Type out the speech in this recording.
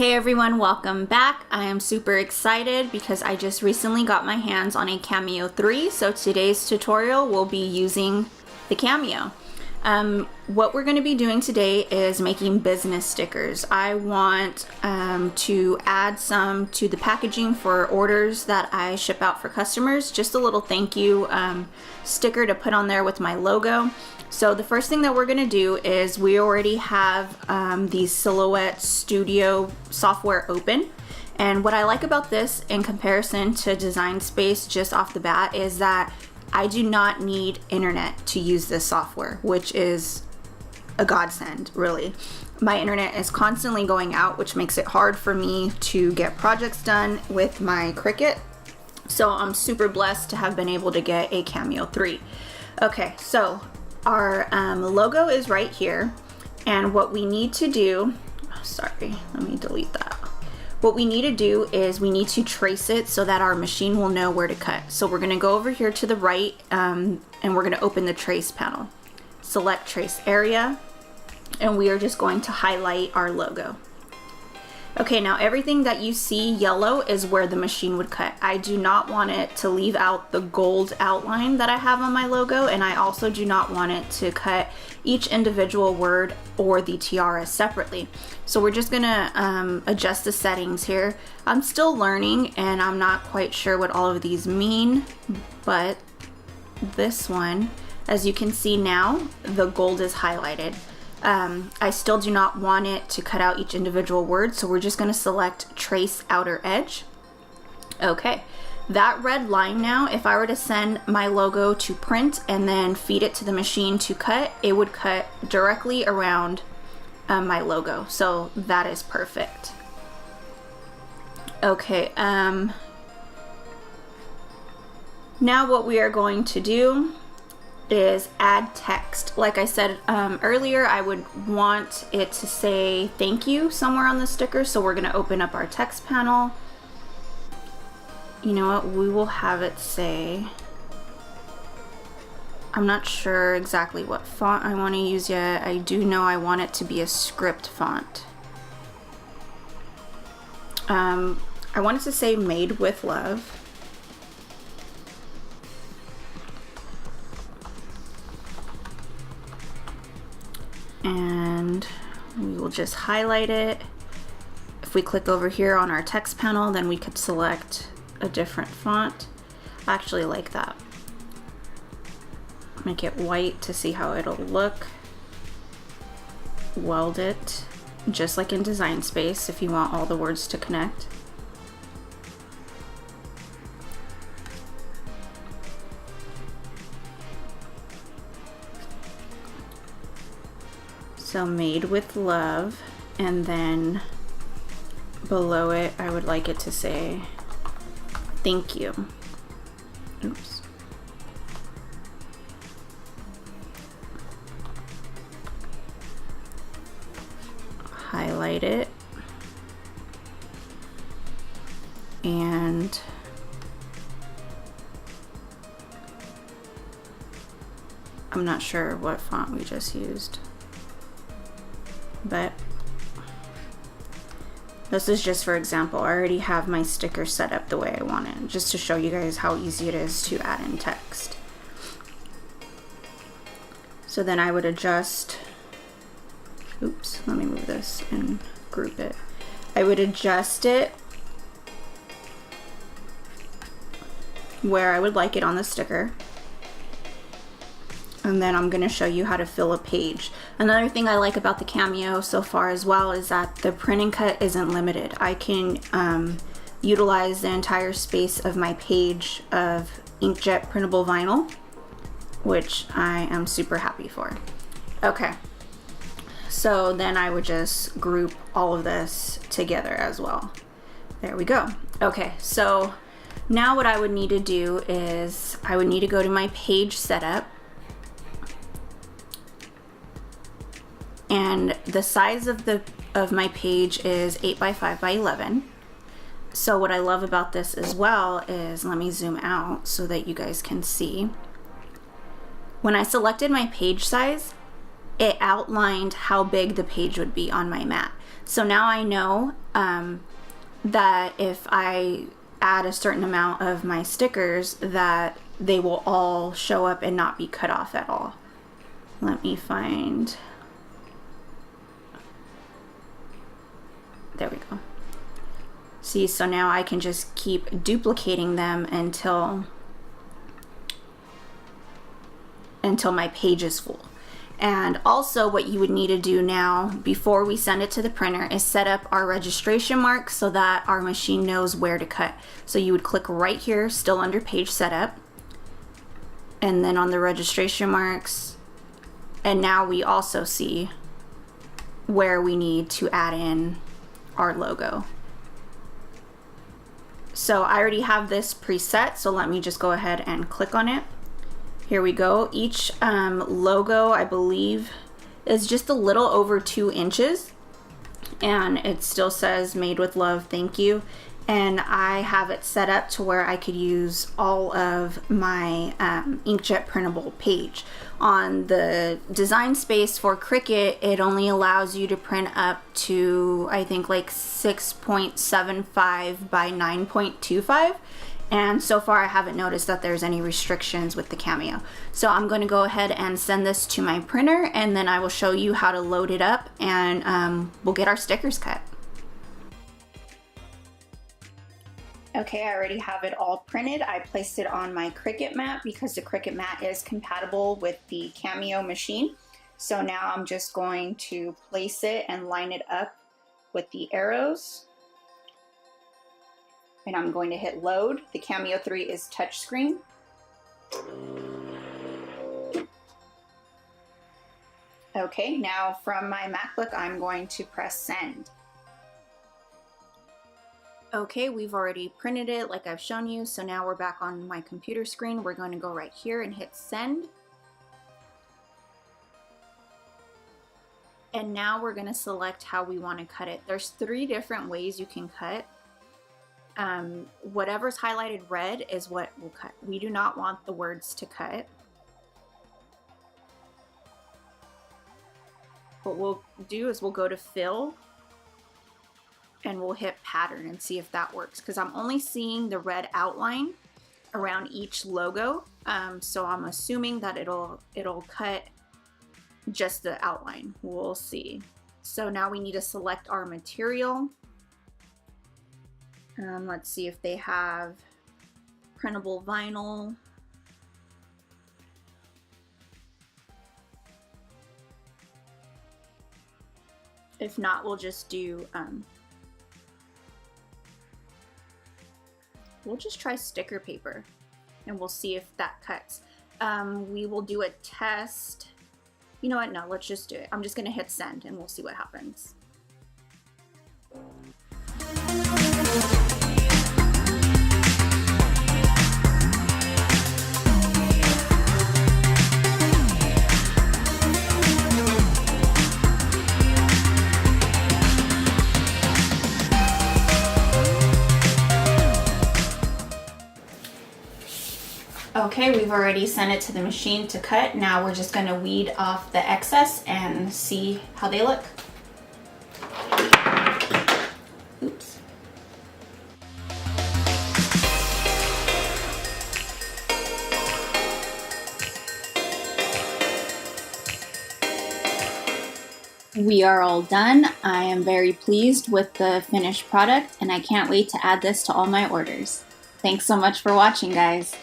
Hey everyone, welcome back. I am super excited because I just recently got my hands on a Cameo 3, so today's tutorial will be using the Cameo. What we're going to be doing today is making business stickers. I want to add some to the packaging for orders that I ship out for customers. Just a little thank you sticker to put on there with my logo. So the first thing that we're going to do is we already have the Silhouette Studio software open. And what I like about this in comparison to Design Space just off the bat is that I do not need internet to use this software, which is a godsend, really. My internet is constantly going out, which makes it hard for me to get projects done with my Cricut. So I'm super blessed to have been able to get a Cameo 3. Okay, so our logo is right here, and what we need to do, sorry, let me delete that. What we need to do is we need to trace it so that our machine will know where to cut. So we're going to go over here to the right and we're going to open the trace panel. Select trace area, and we are just going to highlight our logo. Okay, now everything that you see yellow is where the machine would cut. I do not want it to leave out the gold outline that I have on my logo, and I also do not want it to cut each individual word or the tiara separately. So we're just gonna adjust the settings here. I'm still learning and I'm not quite sure what all of these mean, but this one, as you can see now, the gold is highlighted. I still do not want it to cut out each individual word, so we're just going to select Trace Outer Edge. Okay, that red line now, if I were to send my logo to print and then feed it to the machine to cut, it would cut directly around my logo, so that is perfect. Okay, now what we are going to do is add text. Like I said earlier, I would want it to say thank you somewhere on the sticker, so we're going to open up our text panel. You know what, we will have it say, I'm not sure exactly what font I want to use yet. I do know I want it to be a script font. I want it to say Made with Love. And we will just highlight it. If we click over here on our text panel, then we could select a different font. I actually like that. Make it white to see how it'll look. Weld it, just like in Design Space if you want all the words to connect. So Made with Love, and then below it I would like it to say thank you. Oops. Highlight it, and I'm not sure what font we just used, but this is just for example. I already have my sticker set up the way I want it, just to show you guys how easy it is to add in text. So then I would adjust, oops, let me move this and group it. I would adjust it where I would like it on the sticker. And then I'm going to show you how to fill a page. Another thing I like about the Cameo so far as well is that the print and cut isn't limited. I can utilize the entire space of my page of inkjet printable vinyl, which I am super happy for. Okay, so then I would just group all of this together as well. There we go. Okay, so now what I would need to do is I would need to go to my page setup. And the size of my page is 8 by 5 by 11. So what I love about this as well is, let me zoom out so that you guys can see. When I selected my page size, it outlined how big the page would be on my mat. So now I know that if I add a certain amount of my stickers, that they will all show up and not be cut off at all. Let me find, there we go. See, so now I can just keep duplicating them until my page is full. And also what you would need to do now before we send it to the printer is set up our registration mark so that our machine knows where to cut. So you would click right here, still under page setup, and then on the registration marks, and now we also see where we need to add in our logo. So I already have this preset, so let me just go ahead and click on it. Here we go. Each logo, I believe, is just a little over 2 inches, and it still says made with love, thank you. And I have it set up to where I could use all of my inkjet printable page. On the design space for Cricut, it only allows you to print up to, I think, like 6.75 by 9.25. And so far I haven't noticed that there's any restrictions with the Cameo. So I'm going to go ahead and send this to my printer, and then I will show you how to load it up, and we'll get our stickers cut. Okay, I already have it all printed. I placed it on my Cricut mat because the Cricut mat is compatible with the Cameo machine. So now I'm just going to place it and line it up with the arrows. And I'm going to hit load. The Cameo 3 is touchscreen. Okay, now from my MacBook, I'm going to press send. Okay, we've already printed it like I've shown you, so now we're back on my computer screen. We're going to go right here and hit send. And now we're going to select how we want to cut it. There's 3 different ways you can cut. Whatever's highlighted red is what we'll cut. We do not want the words to cut. What we'll do is we'll go to fill and we'll hit pattern and see if that works, because I'm only seeing the red outline around each logo, so I'm assuming that it'll cut just the outline. We'll see. So now we need to select our material. Let's see if they have printable vinyl. If not, we'll just do we'll just try sticker paper and we'll see if that cuts. We will do a test. You know what? No, let's just do it. I'm just gonna hit send and we'll see what happens. Okay, we've already sent it to the machine to cut. Now we're just going to weed off the excess and see how they look. Oops. We are all done. I am very pleased with the finished product and I can't wait to add this to all my orders. Thanks so much for watching, guys.